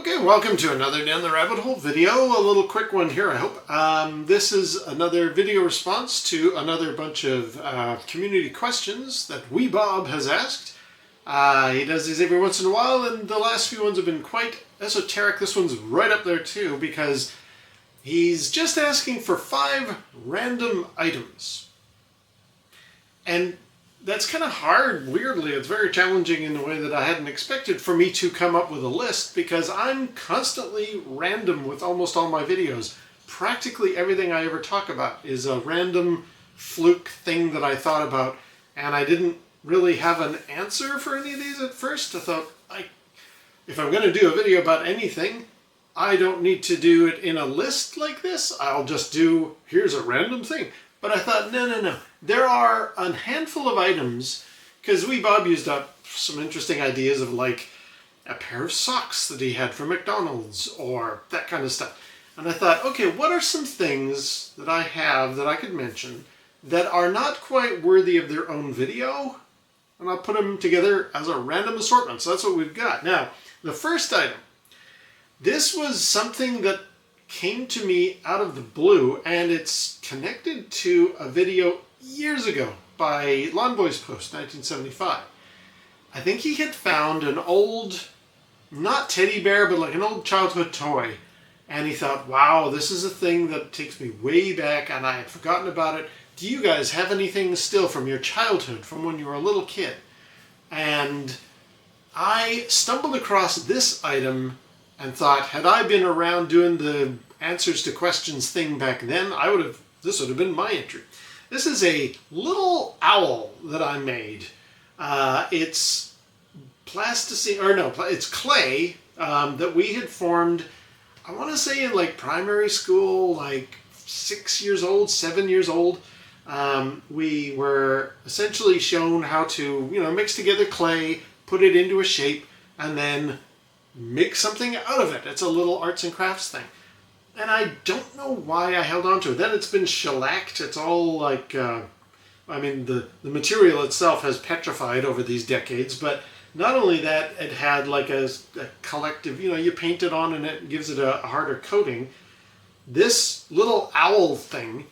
Okay, welcome to another Down the Rabbit Hole video. A little quick one here, I hope. This is another video response to another bunch of community questions that Wee Bob has asked. He does these every once in a while, and the last few ones have been quite esoteric. This one's right up there too, because he's just asking for 5 random items. And that's kind of hard, weirdly. It's very challenging in a way that I hadn't expected for me to come up with a list, because I'm constantly random with almost all my videos. Practically everything I ever talk about is a random fluke thing that I thought about, and I didn't really have an answer for any of these at first. I thought, if I'm going to do a video about anything, I don't need to do it in a list like this. I'll just do, here's a random thing. But I thought, no. There are a handful of items, because Wee Bob used up some interesting ideas of like a pair of socks that he had from McDonald's or that kind of stuff. And I thought, okay, what are some things that I have that I could mention that are not quite worthy of their own video? And I'll put them together as a random assortment. So that's what we've got. Now, the first item. This was something that came to me out of the blue, and it's connected to a video years ago by Lawn Boys Post, 1975. I think he had found an old, not teddy bear, but like an old childhood toy. And he thought, wow, this is a thing that takes me way back, and I had forgotten about it. Do you guys have anything still from your childhood, from when you were a little kid? And I stumbled across this item and thought, had I been around doing the answers to questions thing back then, this would have been my entry. This is a little owl that I made. It's plasticine, or no, it's clay that we had formed, I want to say in like primary school, like 6 years old, 7 years old. We were essentially shown how to, mix together clay, put it into a shape, and then make something out of it. It's a little arts and crafts thing. And I don't know why I held on to it. Then it's been shellacked. It's all like, the material itself has petrified over these decades, but not only that, it had like a collective, you paint it on and it gives it a harder coating. This little owl thing,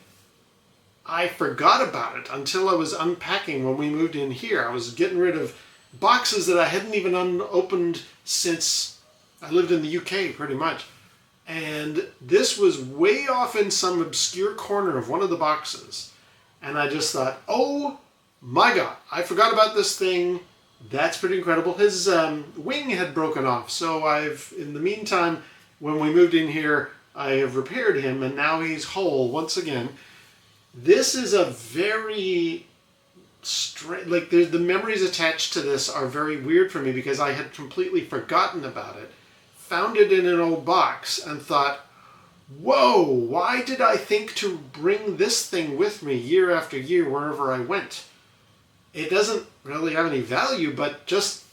I forgot about it until I was unpacking when we moved in here. I was getting rid of boxes that I hadn't even unopened since I lived in the UK, pretty much. And this was way off in some obscure corner of one of the boxes. And I just thought, oh my God, I forgot about this thing. That's pretty incredible. His wing had broken off. So in the meantime, when we moved in here, I have repaired him, and now he's whole once again. This is a very the memories attached to this are very weird for me, because I had completely forgotten about it, found it in an old box, and thought, whoa, why did I think to bring this thing with me year after year wherever I went? It doesn't really have any value, but just,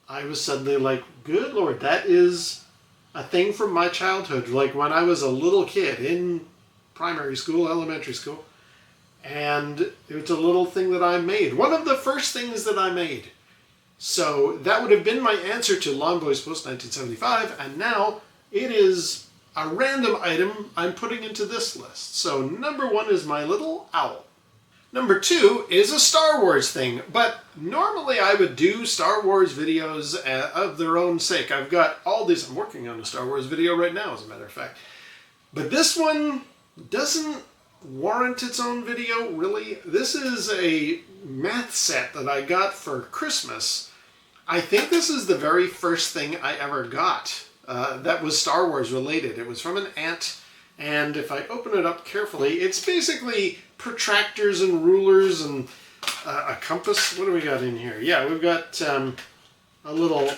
I was suddenly like, good Lord, that is a thing from my childhood, like when I was a little kid in primary school, elementary school. And it's a little thing that I made. One of the first things that I made. So that would have been my answer to Lawn Boys Post 1975. And now it is a random item I'm putting into this list. So number 1 is my little owl. Number 2 is a Star Wars thing. But normally I would do Star Wars videos of their own sake. I've got all these. I'm working on a Star Wars video right now, as a matter of fact. But this one doesn't warrant its own video, really. This is a math set that I got for Christmas. I think this is the very first thing I ever got that was Star Wars related. It was from an aunt, and if I open it up carefully, it's basically protractors and rulers and a compass. What do we got in here? Yeah, we've got a little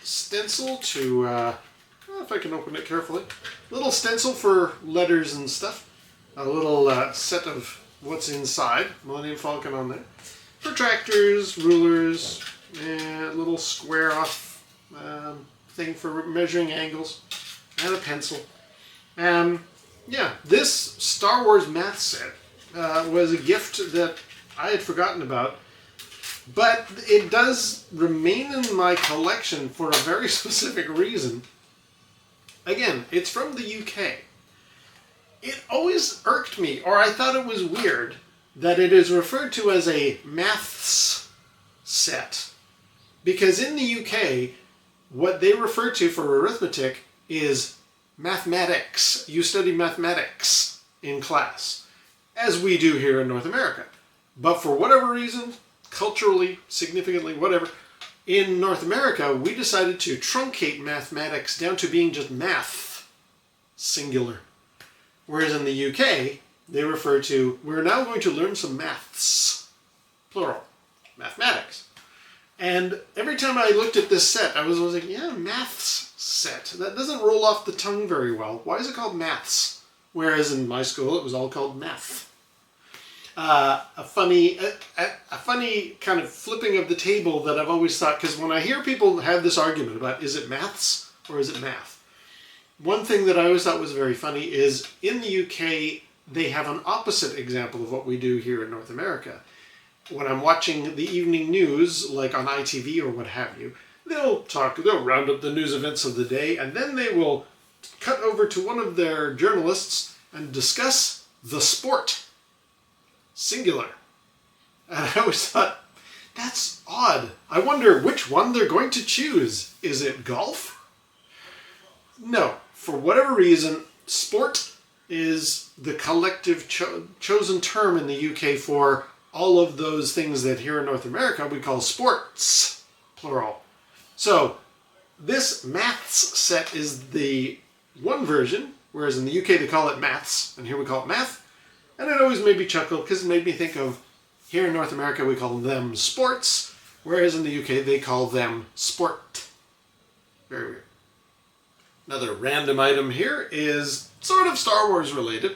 stencil to, if I can open it carefully, little stencil for letters and stuff. A little set of what's inside, Millennium Falcon on there. Protractors, rulers, and a little square off thing for measuring angles, and a pencil. Yeah, this Star Wars math set was a gift that I had forgotten about, but it does remain in my collection for a very specific reason. Again, it's from the UK. It always irked me, or I thought it was weird, that it is referred to as a maths set. Because in the UK, what they refer to for arithmetic is mathematics. You study mathematics in class, as we do here in North America. But for whatever reason, culturally, significantly, whatever, in North America, we decided to truncate mathematics down to being just math, singular. Whereas in the UK, they refer to, we're now going to learn some maths, plural, mathematics. And every time I looked at this set, I was always like, yeah, maths set. That doesn't roll off the tongue very well. Why is it called maths? Whereas in my school, it was all called math. A funny kind of flipping of the table that I've always thought, because when I hear people have this argument about is it maths or is it math, one thing that I always thought was very funny is in the UK, they have an opposite example of what we do here in North America. When I'm watching the evening news, like on ITV or what have you, they'll round up the news events of the day, and then they will cut over to one of their journalists and discuss the sport. Singular. And I always thought, that's odd. I wonder which one they're going to choose. Is it golf? No. For whatever reason, sport is the collective chosen term in the UK for all of those things that here in North America we call sports, plural. So this maths set is the one version, whereas in the UK they call it maths, and here we call it math. And it always made me chuckle because it made me think of, here in North America we call them sports, whereas in the UK they call them sport. Very weird. Another random item here is sort of Star Wars related.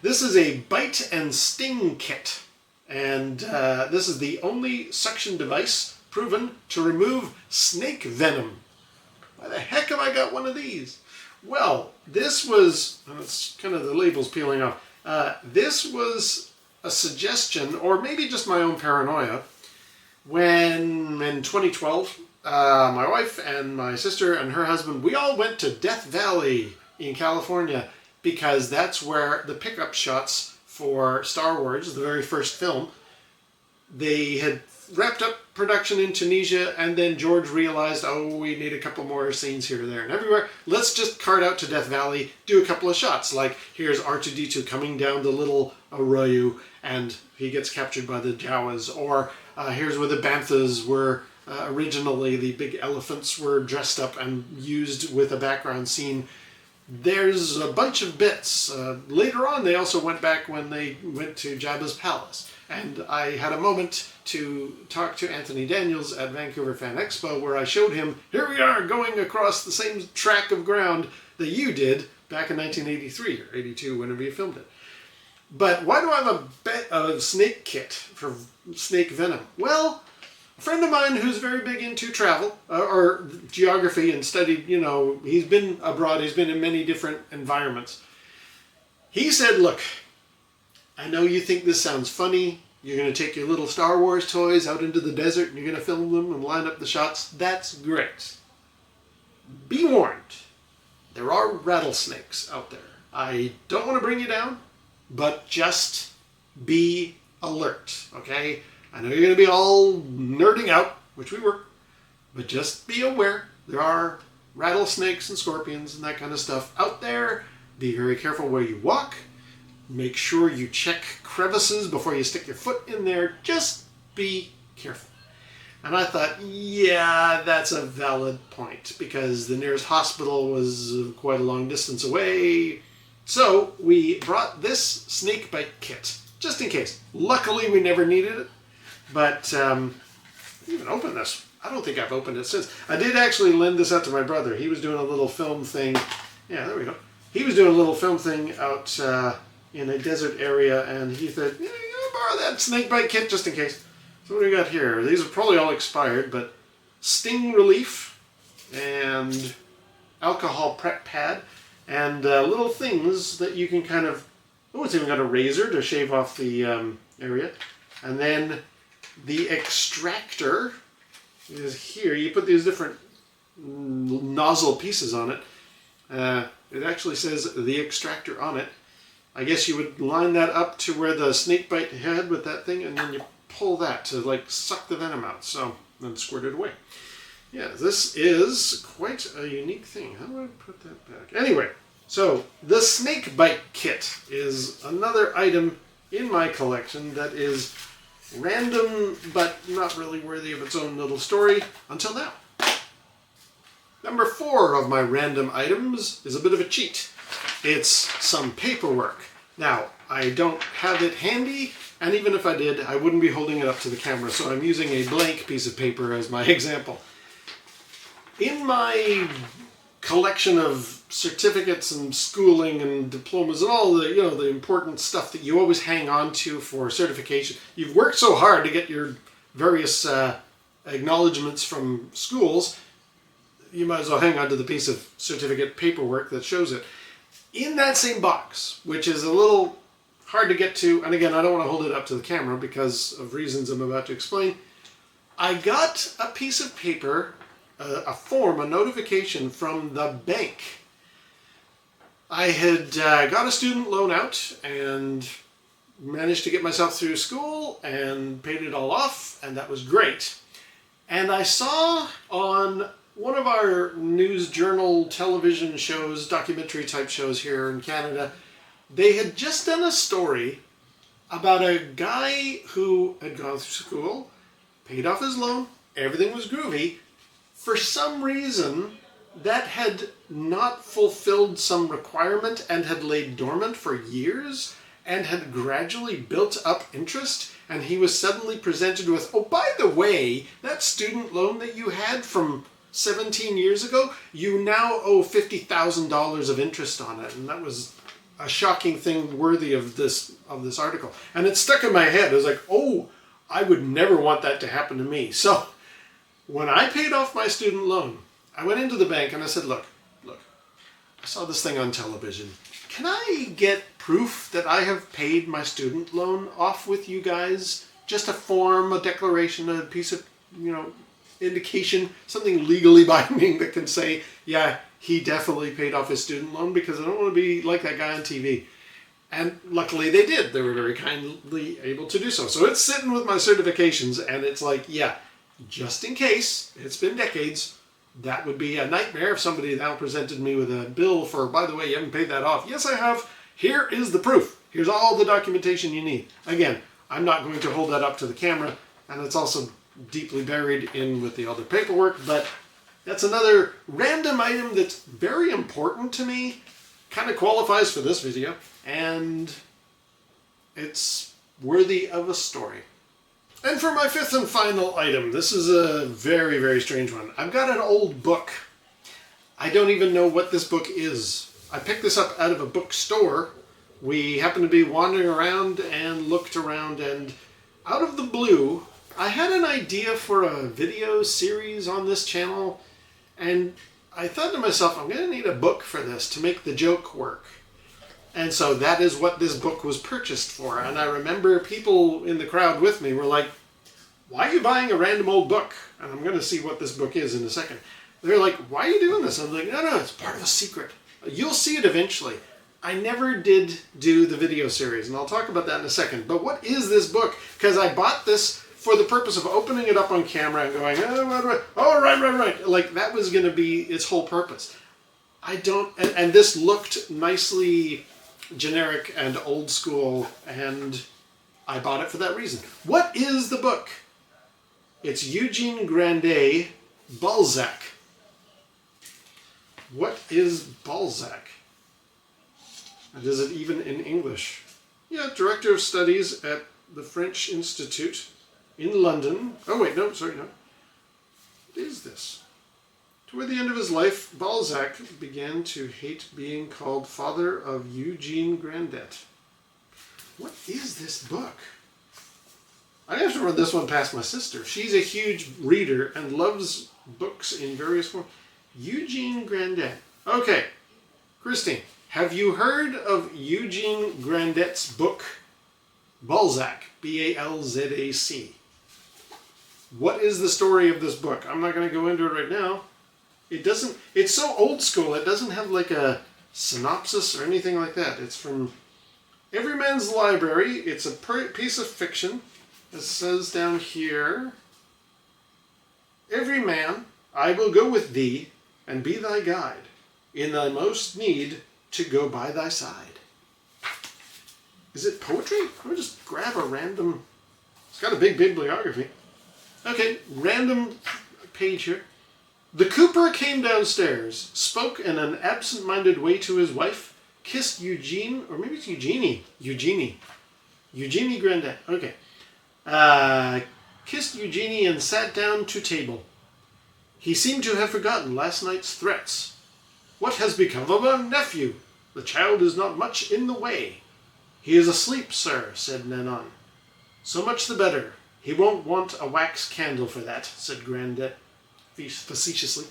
This is a bite and sting kit. And this is the only suction device proven to remove snake venom. Why the heck have I got one of these? Well, this was, and it's kind of the label's peeling off. This was a suggestion, or maybe just my own paranoia, when in 2012, my wife and my sister and her husband, we all went to Death Valley in California because that's where the pickup shots for Star Wars, the very first film, they had wrapped up production in Tunisia, and then George realized, oh, we need a couple more scenes here, there, and everywhere. Let's just cart out to Death Valley, do a couple of shots, like here's R2-D2 coming down the little arroyo, and he gets captured by the Jawas, or here's where the Banthas were originally, the big elephants were dressed up and used with a background scene. There's a bunch of bits. Later on, they also went back when they went to Jabba's palace. And I had a moment to talk to Anthony Daniels at Vancouver Fan Expo where I showed him, here we are going across the same track of ground that you did back in 1983 or 82, whenever you filmed it. But why do I have a snake kit for snake venom? Well, a friend of mine who's very big into travel or geography and studied, he's been abroad, he's been in many different environments. He said, look, I know you think this sounds funny. You're going to take your little Star Wars toys out into the desert and you're going to film them and line up the shots. That's great. Be warned. There are rattlesnakes out there. I don't want to bring you down, but just be alert, okay? I know you're going to be all nerding out, which we were, but just be aware. There are rattlesnakes and scorpions and that kind of stuff out there. Be very careful where you walk. Make sure you check crevices before you stick your foot in there. Just be careful. And I thought, yeah, that's a valid point because the nearest hospital was quite a long distance away. So we brought this snake bite kit, just in case. Luckily, we never needed it. But even open this. I don't think I've opened it since. I did actually lend this out to my brother. He was doing a little film thing. Yeah, there we go. He was doing a little film thing out in a desert area, and he said, yeah, borrow that snake bite kit just in case. So what do we got here? These are probably all expired, but sting relief and alcohol prep pad and little things that you can kind of, oh, it's even got a razor to shave off the area. And then the extractor is here. You put these different nozzle pieces on it. It actually says the extractor on it. I guess you would line that up to where the snake bite head with that thing, and then you pull that to like suck the venom out. So then squirt it away. Yeah, this is quite a unique thing. How do I put that back? Anyway, so the snake bite kit is another item in my collection that is random, but not really worthy of its own little story until now. Number 4 of my random items is a bit of a cheat. It's some paperwork. Now, I don't have it handy, and even if I did, I wouldn't be holding it up to the camera, so I'm using a blank piece of paper as my example. In my collection of certificates and schooling and diplomas and all the, the important stuff that you always hang on to for certification, you've worked so hard to get your various acknowledgments from schools, you might as well hang on to the piece of certificate paperwork that shows it. In that same box, which is a little hard to get to, and again, I don't want to hold it up to the camera because of reasons I'm about to explain, I got a piece of paper, a form, a notification from the bank. I had got a student loan out and managed to get myself through school and paid it all off, and that was great. And I saw on one of our news journal television shows, documentary type shows here in Canada, they had just done a story about a guy who had gone through school, paid off his loan, everything was groovy. For some reason, that had not fulfilled some requirement and had laid dormant for years and had gradually built up interest, and he was suddenly presented with, oh, by the way, that student loan that you had from 17 years ago, you now owe $50,000 of interest on it. And that was a shocking thing worthy of this article. And it stuck in my head. I was like, oh, I would never want that to happen to me. So when I paid off my student loan, I went into the bank and I said, look, I saw this thing on television. Can I get proof that I have paid my student loan off with you guys? Just a form, a declaration, a piece of, indication, something legally binding that can say, yeah, he definitely paid off his student loan, because I don't want to be like that guy on TV. And luckily they did. They were very kindly able to do so. So it's sitting with my certifications, and it's like, yeah, just in case, it's been decades, that would be a nightmare if somebody now presented me with a bill for, by the way, you haven't paid that off. Yes, I have. Here is the proof. Here's all the documentation you need. Again, I'm not going to hold that up to the camera, and it's also deeply buried in with the other paperwork, but that's another random item that's very important to me, kind of qualifies for this video, and it's worthy of a story. And for my 5th and final item, this is a very, very strange one. I've got an old book. I don't even know what this book is. I picked this up out of a bookstore. We happened to be wandering around and looked around, and out of the blue, I had an idea for a video series on this channel, and I thought to myself, I'm going to need a book for this to make the joke work. And so that is what this book was purchased for. And I remember people in the crowd with me were like, why are you buying a random old book? And I'm going to see what this book is in a second. They're like, why are you doing this? I'm like, no, it's part of a secret. You'll see it eventually. I never did do the video series, and I'll talk about that in a second. But what is this book? Because I bought this for the purpose of opening it up on camera and going, right. Like, that was going to be its whole purpose. And this looked nicely generic and old school, and I bought it for that reason. What is the book? It's Eugene Grandet, Balzac. What is Balzac? And is it even in English? Yeah, Director of Studies at the French Institute in London. Oh wait, no. What is this? Toward the end of his life, Balzac began to hate being called father of Eugene Grandet. What is this book? I have to run this one past my sister. She's a huge reader and loves books in various forms. Eugene Grandet. Okay, Christine, have you heard of Eugene Grandet's book, Balzac, B-A-L-Z-A-C? What is the story of this book? I'm not going to go into it right now. It doesn't, it's so old school, it doesn't have like a synopsis or anything like that. It's from Everyman's Library. It's a piece of fiction. It says down here, "Every man, I will go with thee, and be thy guide. In thy most need, to go by thy side." Is it poetry? Let me just grab a random... It's got a big bibliography. Okay, random page here. "The cooper came downstairs, spoke in an absent-minded way to his wife, kissed Eugene," or maybe it's Eugenie. Eugenie Grandet. Okay. "Kissed Eugenie and sat down to table. He seemed to have forgotten last night's threats. 'What has become of our nephew? The child is not much in the way.' 'He is asleep, sir,' said Nanon. 'So much the better. He won't want a wax candle for that,' said Grandet facetiously."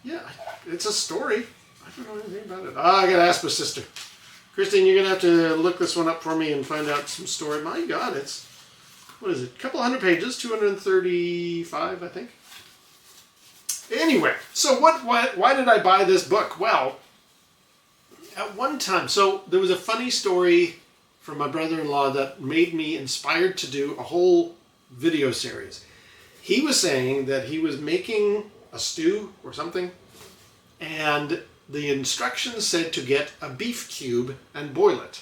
Yeah, it's a story. I don't know anything about it. I gotta ask my sister. Christine, you're gonna have to look this one up for me and find out some story. My God, it's, what is it? A couple hundred pages, 235, I think. Anyway, so why did I buy this book? Well, at one time, so there was a funny story from my brother-in-law that made me inspired to do a whole video series. He was saying that he was making a stew or something, and the instructions said to get a beef cube and boil it.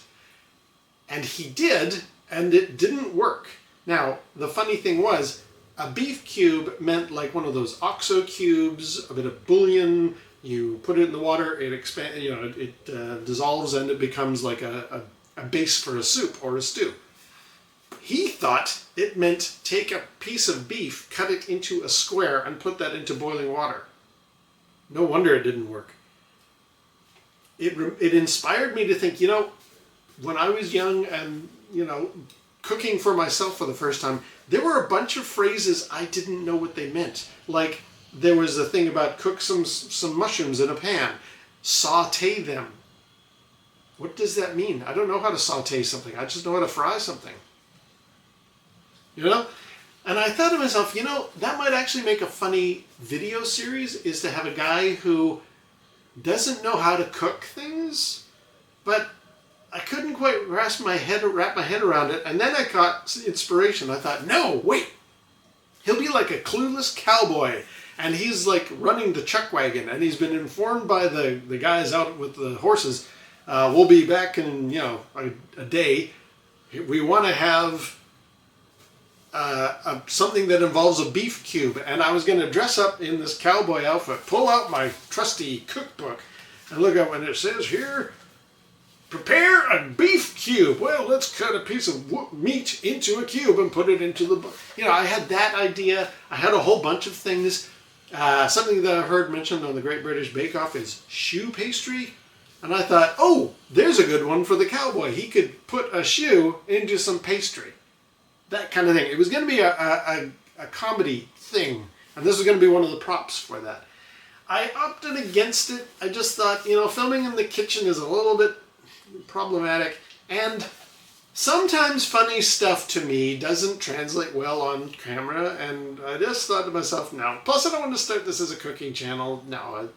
And he did, and it didn't work. Now, the funny thing was, a beef cube meant like one of those OXO cubes, a bit of bouillon. You put it in the water, it expands, it dissolves, and it becomes like a base for a soup or a stew. He thought it meant take a piece of beef, cut it into a square, and put that into boiling water. No wonder it didn't work. It inspired me to think, when I was young and, cooking for myself for the first time, there were a bunch of phrases I didn't know what they meant. Like, there was a thing about cook some mushrooms in a pan, saute them. What does that mean? I don't know how to saute something. I just know how to fry something. And I thought to myself, that might actually make a funny video series, is to have a guy who doesn't know how to cook things, but I couldn't quite wrap my head around it. And then I got inspiration. I thought, no, wait, he'll be like a clueless cowboy, and he's like running the chuck wagon, and he's been informed by the guys out with the horses, we'll be back in, a day. We want to have something that involves a beef cube, and I was going to dress up in this cowboy outfit, pull out my trusty cookbook, and look up, and it says here, prepare a beef cube. Well, let's cut a piece of meat into a cube and put it into the... I had that idea. I had a whole bunch of things. Something that I heard mentioned on the Great British Bake Off is shoe pastry. And I thought, oh, there's a good one for the cowboy. He could put a shoe into some pastry. That kind of thing. It was going to be a comedy thing. And this was going to be one of the props for that. I opted against it. I just thought, filming in the kitchen is a little bit problematic. And sometimes funny stuff to me doesn't translate well on camera. And I just thought to myself, no. Plus, I don't want to start this as a cooking channel. No.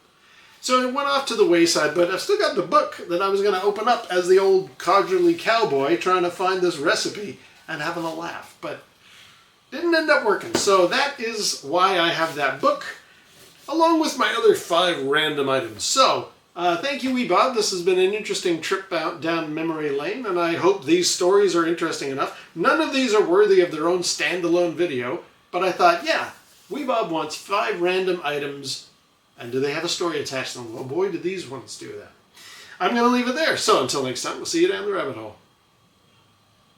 So it went off to the wayside, but I've still got the book that I was going to open up as the old codgerly cowboy trying to find this recipe and having a laugh, but didn't end up working. So that is why I have that book, along with my other 5 random items. So, thank you, Wee Bob. This has been an interesting trip down memory lane, and I hope these stories are interesting enough. None of these are worthy of their own standalone video, but I thought, yeah, Wee Bob wants 5 random items. And do they have a story attached to them? Well, boy, do these ones do that. I'm going to leave it there. So until next time, we'll see you down the rabbit hole.